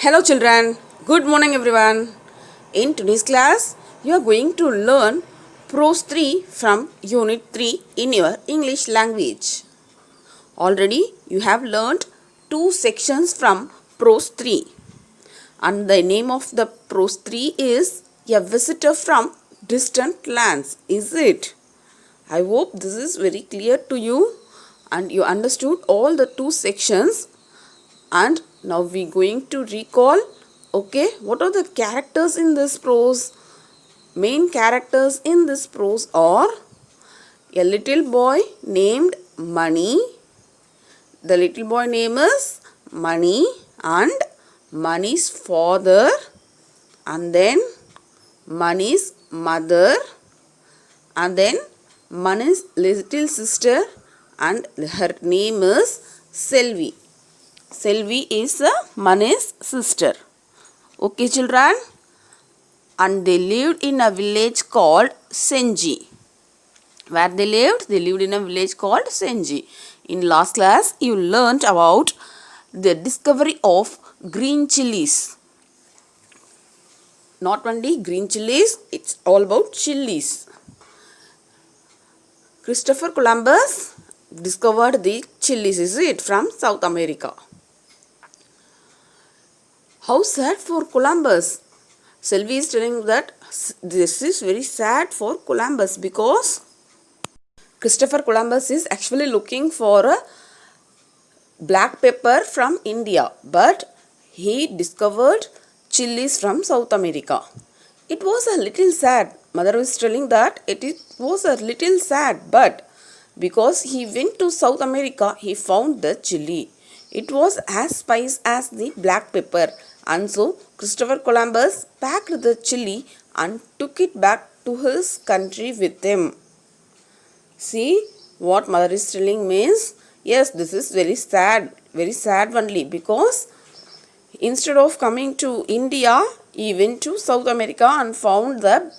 Hello children, good morning everyone. In today's class, you are going to learn Prose 3 from Unit 3 in your English language. Already you have learned two sections from Prose 3 and the name of the Prose 3 is A Visitor from Distant Lands, is it? I hope this is very clear to you and you understood all the two sections. And now we going to recall, okay, what are the characters in this prose? Main characters in this prose are a little boy named Money. The little boy name is Money and Money's father, and then Money's mother, and then Money's little sister, and her name is Selvi. Selvi is Money's sister. Okay children. And they lived in a village called Senji. Where they lived? They lived in a village called Senji. In last class you learnt about the discovery of green chilies. Not only green chilies, it's all about chilies. Christopher Columbus discovered the chilies, is it, from South America. How sad for Columbus. Selvi is telling that this is very sad for Columbus because Christopher Columbus is actually looking for a black pepper from India, but he discovered chilies from South America. It was a little sad. Mother is telling that it was a little sad, but because he went to South America, he found the chili. It was as spicy as the black pepper. And so Christopher Columbus packed the chili and took it back to his country with him. See what mother is telling means? Yes, this is very sad only because instead of coming to India, he went to South America and found the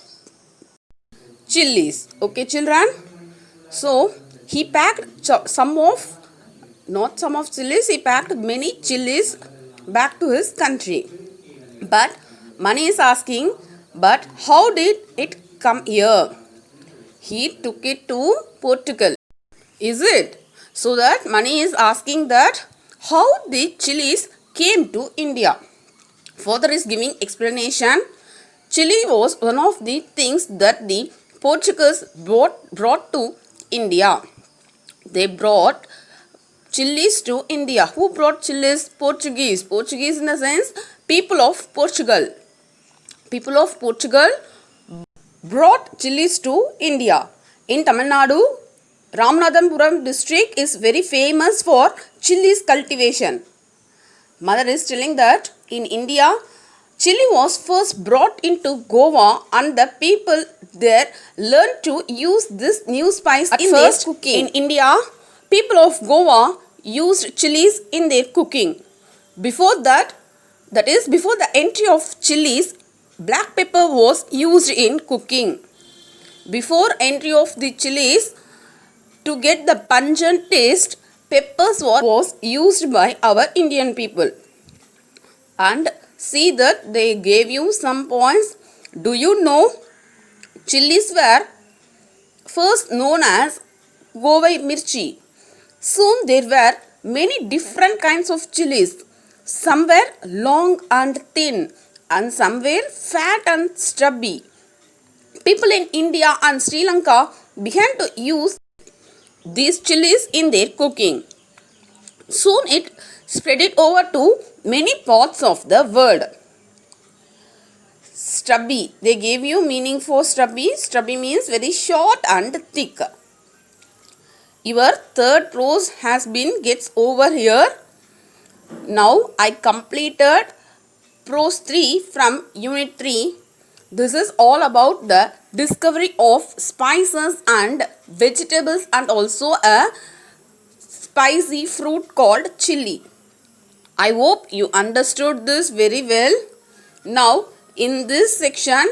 chilies. Okay children? So he packed not some of chilies, he packed many chilies back to his country. But Money is asking, but how did it come here? He took it to Portugal. Is it? So that Money is asking that how the chilies came to India. Father is giving explanation. Chili was one of the things that the Portuguese brought to India. They brought chilies to India. Who brought chilies? Portuguese. Portuguese in the sense people of Portugal. People of Portugal brought chilies to India. In Tamil Nadu, Ramanathapuram district is very famous for chilies cultivation. Mother is telling that in India, chili was first brought into Goa and the people there learned to use this new spice in their cooking. In India, people of Goa used chilies in their cooking. Before that is before the entry of chilies, black pepper was used in cooking. Before entry of the chilies, to get the pungent taste, peppers was used by our Indian people. And see that they gave you some points. Do you know chilies were first known as Govai Mirchi. Soon there were many different kinds of chilies. Some were long and thin and some were fat and stubby. People in India and Sri Lanka began to use these chilies in their cooking. Soon it spread it over to many parts of the world. Stubby. They gave you meaning for stubby. Stubby means very short and thick. Your third prose gets over here. Now I completed prose 3 from unit 3. This is all about the discovery of spices and vegetables and also a spicy fruit called chili. I hope you understood this very well. Now in this section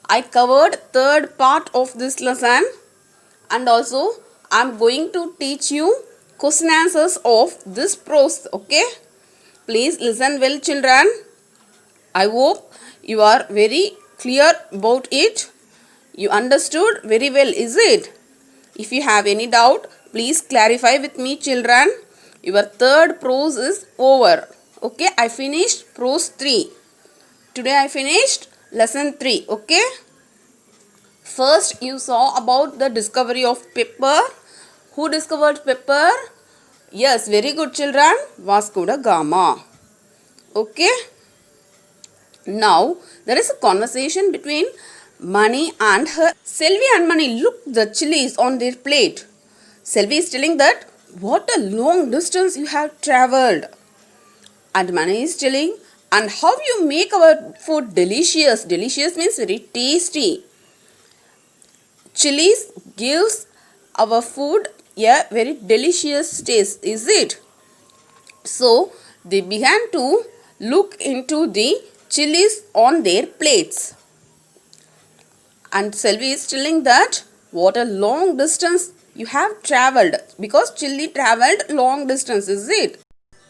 I covered third part of this lesson and also I am going to teach you question answers of this prose. Okay, please listen well children. I hope you are very clear about it. You understood very well, is it? If you have any doubt, please clarify with me, children. Your third prose is over. Okay, I finished prose 3. Today I finished lesson 3. Okay. First you saw about the discovery of pepper. Who discovered pepper? Yes, very good, children. Vasco da Gama. Okay. Now there is a conversation between Mani and her. Selvi and Mani look the chilies on their plate. Selvi is telling that what a long distance you have travelled. And Mani is telling, and how you make our food delicious. Delicious means very tasty. Chilies gives our food a very delicious taste, is it? So they began to look into the chilies on their plates. And Selvi is telling that what a long distance you have travelled, because chili travelled long distance, is it?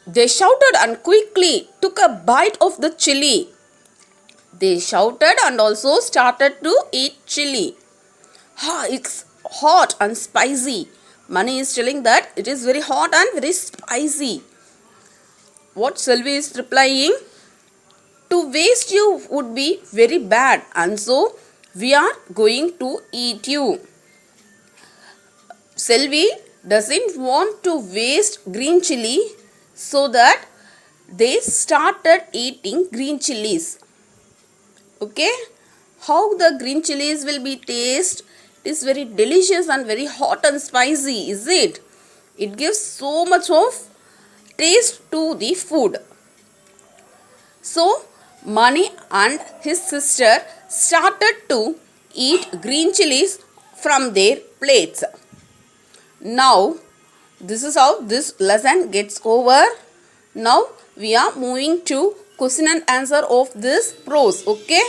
They shouted and quickly took a bite of the chili. They shouted and also started to eat chili. It's hot and spicy. Mani is telling that it is very hot and very spicy. What Selvi is replying? To waste you would be very bad, and so we are going to eat you. Selvi doesn't want to waste green chili, so that they started eating green chilies. Okay, how the green chilies will be taste? It is very delicious and very hot and spicy, is it? It gives so much of taste to the food. So Mani and his sister started to eat green chilies from their plates. Now this is how this lesson gets over. Now we are moving to question and answer of this prose. Okay,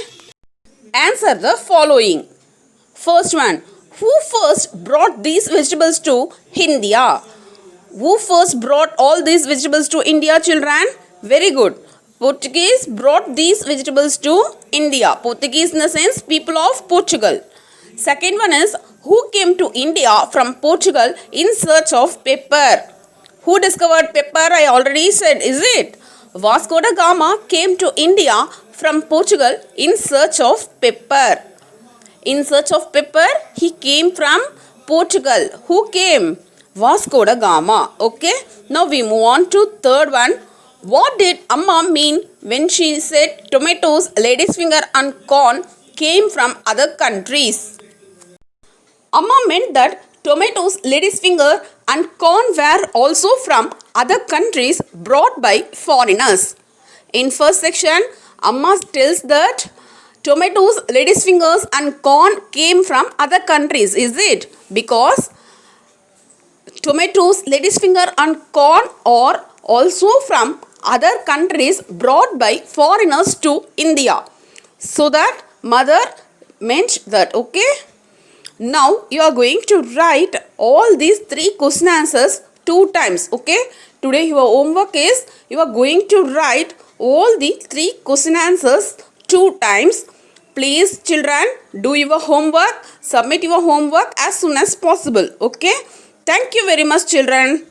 answer the following. First one, who first brought these vegetables to India? Who first brought all these vegetables to India, children? Very good. Portuguese brought these vegetables to India. Portuguese in the sense people of Portugal. Second one is, who came to India from Portugal in search of pepper? Who discovered pepper? I already said, is it? Vasco da Gama came to India from Portugal in search of pepper. In search of pepper, he came from Portugal. Who came? Vasco da Gama. Okay. Now we move on to third one. What did Amma mean when she said tomatoes, lady's finger and corn came from other countries? Amma meant that tomatoes, lady's finger and corn were also from other countries brought by foreigners. In first section, Amma tells that tomatoes, lady's fingers and corn came from other countries. Is it? Because tomatoes, lady's finger and corn are also from other countries brought by foreigners to India. So that mother meant that. Okay. Now you are going to write all these 3 question answers 2 times. Okay. Today your homework is you are going to write all the 3 question answers 2 times. Please children, do your homework, submit your homework as soon as possible. Okay. Thank you very much children.